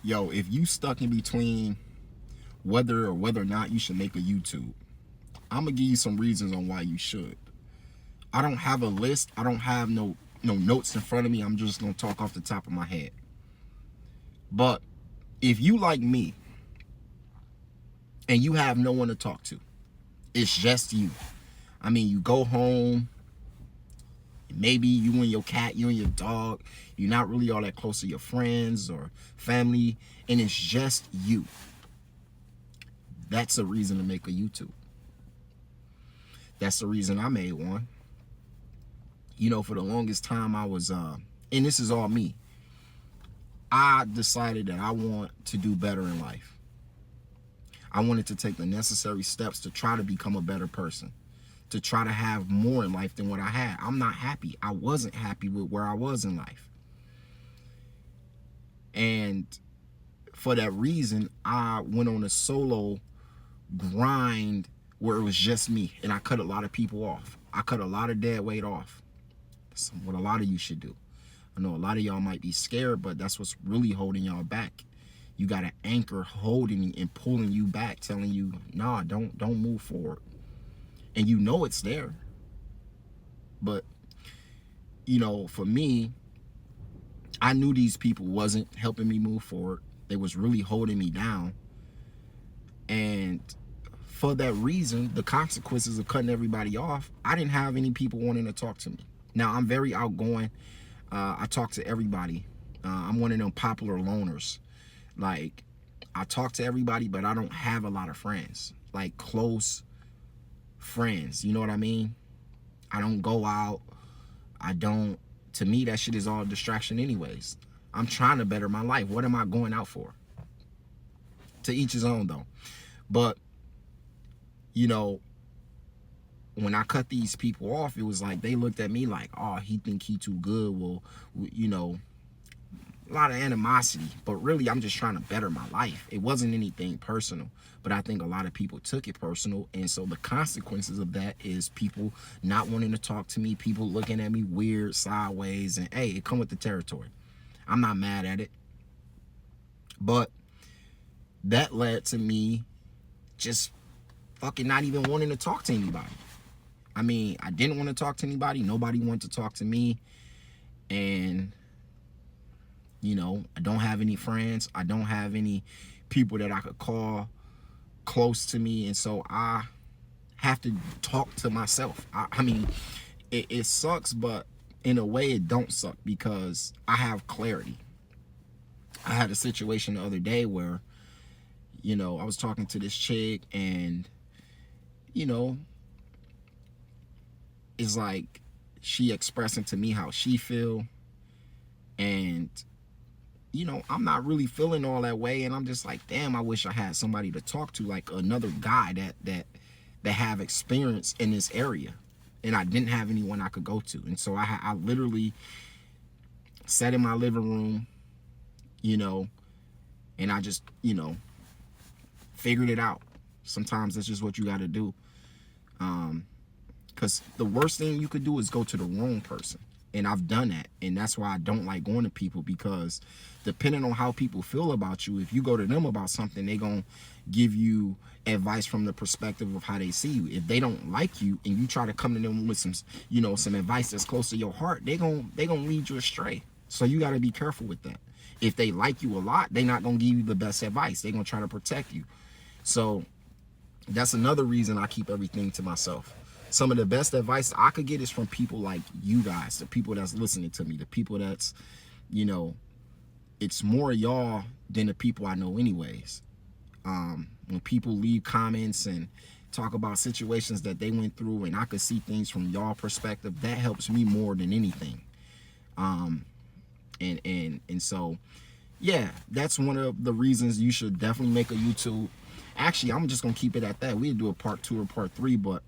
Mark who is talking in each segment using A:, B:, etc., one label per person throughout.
A: Yo, if you stuck in between whether or not you should make a YouTube, I'm gonna give you some reasons on why you should. I don't have a list. I don't have no notes in front of me. I'm just gonna talk off the top of my head. But if you like me and you have no one to talk to, it's just you. I mean, you go home, maybe you and your cat, you and your dog, you're not really all that close to your friends or family, and it's just you. That's a reason to make a YouTube. That's the reason I made one. You know, for the longest time I was and this is all me. I decided that I want to do better in life. I wanted to take the necessary steps to try to become a better person, to try to have more in life than what I had. I'm not happy. I wasn't happy with where I was in life. And for that reason, I went on a solo grind where it was just me, and I cut a lot of people off. I cut a lot of dead weight off. That's what a lot of you should do. I know a lot of y'all might be scared, but that's what's really holding y'all back. You got an anchor holding and pulling you back, telling you, nah, don't move forward. And you know it's there. But, you know, for me, I knew these people wasn't helping me move forward. They was really holding me down. And for that reason, the consequences of cutting everybody off, I didn't have any people wanting to talk to me. Now, I'm very outgoing. I talk to everybody. I'm one of them popular loners. Like, I talk to everybody, but I don't have a lot of friends. Like, close friends. You know what I mean? I don't go out. I don't. To me, that shit is all a distraction anyways. I'm trying to better my life. What am I going out for? To each his own, though. But, you know, when I cut these people off, it was like they looked at me like, oh, he think he too good. Well, you know, a lot of animosity. But really, I'm just trying to better my life. It wasn't anything personal. But I think a lot of people took it personal. And so the consequences of that is people not wanting to talk to me, people looking at me weird, sideways. And, hey, it come with the territory. I'm not mad at it. But that led to me just fucking not even wanting to talk to anybody. I mean, I didn't want to talk to anybody. Nobody wanted to talk to me. And, you know, I don't have any friends. I don't have any people that I could call close to me. And so I have to talk to myself. I mean, it sucks, but in a way it don't suck because I have clarity. I had a situation the other day where, you know, I was talking to this chick and, you know, it's like she expressing to me how she feel. And, you know, I'm not really feeling all that way. And I'm just like, damn, I wish I had somebody to talk to, like another guy that have experience in this area. And I didn't have anyone I could go to. And so I literally sat in my living room, you know, and I just, you know, figured it out. Sometimes that's just what you got to do. Because the worst thing you could do is go to the wrong person. And I've done that. And that's why I don't like going to people, because depending on how people feel about you, if you go to them about something, they're going to give you advice from the perspective of how they see you. If they don't like you and you try to come to them with some, you know, some advice that's close to your heart, they're going to lead you astray. So you got to be careful with that. If they like you a lot, they're not going to give you the best advice. They're going to try to protect you. So that's another reason I keep everything to myself. Some of the best advice I could get is from people like you guys, the people that's listening to me, the people that's, you know, it's more y'all than the people I know anyways. When people leave comments and talk about situations that they went through and I could see things from y'all perspective, that helps me more than anything. And so, yeah, that's one of the reasons you should definitely make a YouTube. Actually, I'm just going to keep it at that. We'll do a part 2 or part 3, but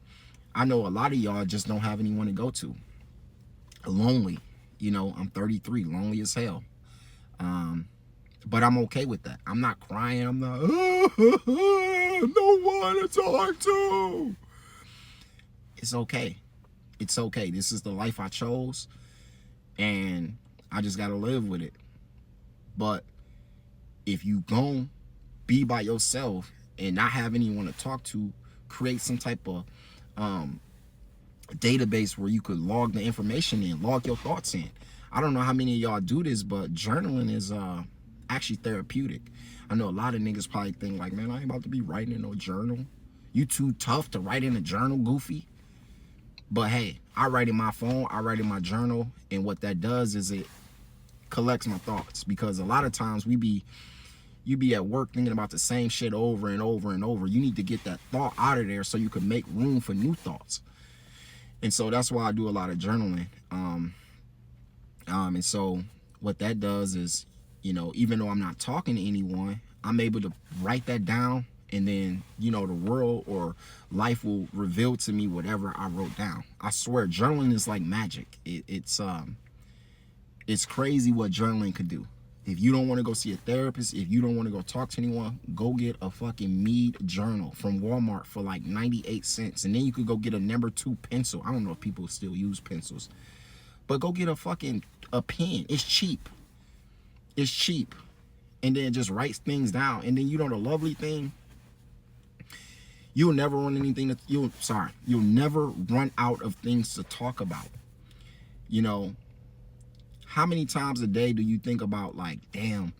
A: I know a lot of y'all just don't have anyone to go to. Lonely. You know, I'm 33, lonely as hell. But I'm okay with that. I'm not crying. I'm not, no one to talk to. It's okay. It's okay. This is the life I chose, and I just got to live with it. But If you gon' be by yourself and not have anyone to talk to, create some type of database where you could log the information in, log your thoughts in. I don't know how many of y'all do this, but journaling is actually therapeutic. I know a lot of niggas probably think like, man, I ain't about to be writing in no journal. You too tough to write in a journal, goofy. But hey, I write in my phone, I write in my journal, and what that does is it collects my thoughts, because a lot of times you be at work thinking about the same shit over and over and over. You need to get that thought out of there so you can make room for new thoughts. And so that's why I do a lot of journaling. And so what that does is, you know, even though I'm not talking to anyone, I'm able to write that down, and then, you know, the world or life will reveal to me whatever I wrote down. I swear, journaling is like magic. It's crazy what journaling could do. If you don't want to go see a therapist, if you don't want to go talk to anyone, go get a fucking Mead journal from Walmart for like 98 cents. And then you could go get a #2 pencil. I don't know if people still use pencils. But go get a pen. It's cheap. It's cheap. And then just write things down. And then, you know, the lovely thing, you'll never run you'll never run out of things to talk about. You know, how many times a day do you think about like, damn,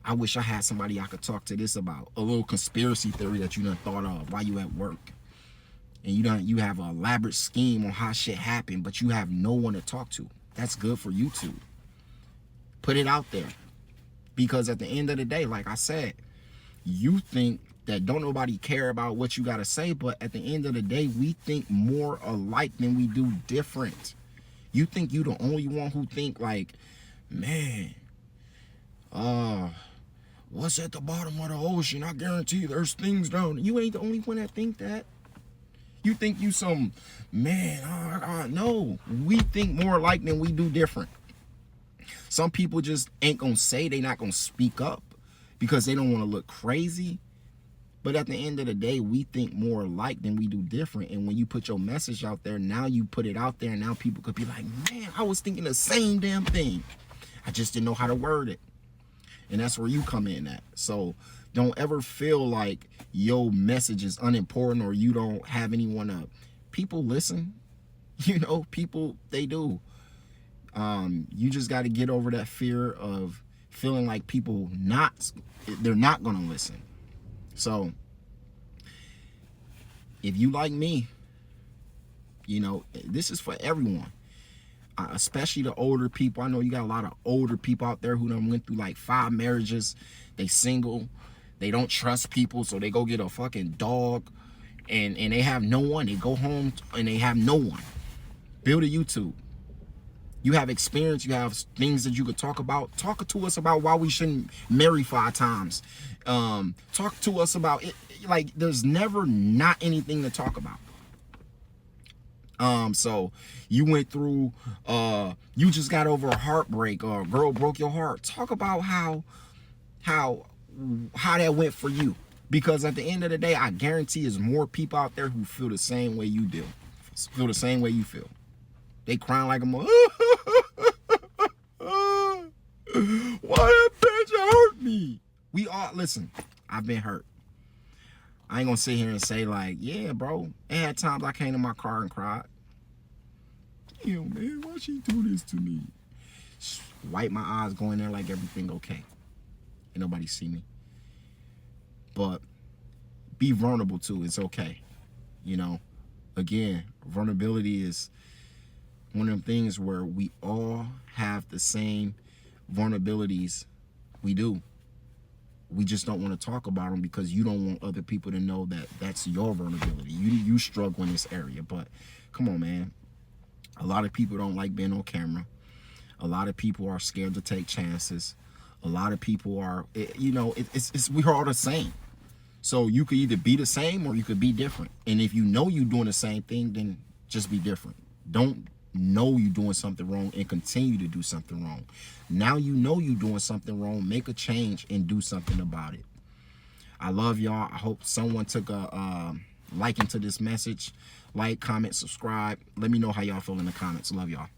A: I wish I had somebody I could talk to this about? A little conspiracy theory that you done thought of while you at work. And you have an elaborate scheme on how shit happened, but you have no one to talk to. That's good for YouTube. Put it out there. Because at the end of the day, like I said, you think that don't nobody care about what you got to say, but at the end of the day, we think more alike than we do different. You think you the only one who think like, man, what's at the bottom of the ocean? I guarantee there's things down. You ain't the only one that think that. You think you some, man, no. We think more alike than we do different. Some people just ain't gonna say, they not gonna speak up because they don't want to look crazy. But at the end of the day, we think more alike than we do different. And when you put your message out there, now you put it out there, and now people could be like, man, I was thinking the same damn thing. I just didn't know how to word it. And that's where you come in at. So don't ever feel like your message is unimportant or you don't have anyone to. People listen. You know, people, they do. You just got to get over that fear of feeling like they're not going to listen. So if you like me, you know, this is for everyone, especially the older people. I know you got a lot of older people out there who done went through like 5 marriages. They single. They don't trust people, so they go get a fucking dog, and they have no one. They go home and they have no one. Build a YouTube. You have experience, you have things that you could talk about. Talk to us about why we shouldn't marry 5 times. Talk to us about it. Like, there's never not anything to talk about. So you went through, you just got over a heartbreak, or a girl broke your heart. Talk about how that went for you. Because at the end of the day, I guarantee there's more people out there who feel the same way you do. Feel the same way you feel. They crying like a mother. Why that bitch hurt me? We all, listen, I've been hurt. I ain't gonna sit here and say like, yeah, bro. There had times I came to my car and cried. Yo, man, why she do this to me? Wipe my eyes, go in there like everything okay. Ain't nobody see me. But be vulnerable too. It's okay. You know, again, vulnerability is one of them things where we all have the same vulnerabilities. We do. We just don't want to talk about them because you don't want other people to know that that's your vulnerability. You struggle in this area. But come on, man. A lot of people don't like being on camera. A lot of people are scared to take chances. A lot of people are, you know, we're all the same. So you could either be the same or you could be different. And if you know you're doing the same thing, then just be different. Don't know you're doing something wrong and continue to do something wrong. Now you know you're doing something wrong. Make a change and do something about it. I love y'all. I hope someone took a liking to this message. Like, comment, subscribe. Let me know how y'all feel in the comments. Love y'all.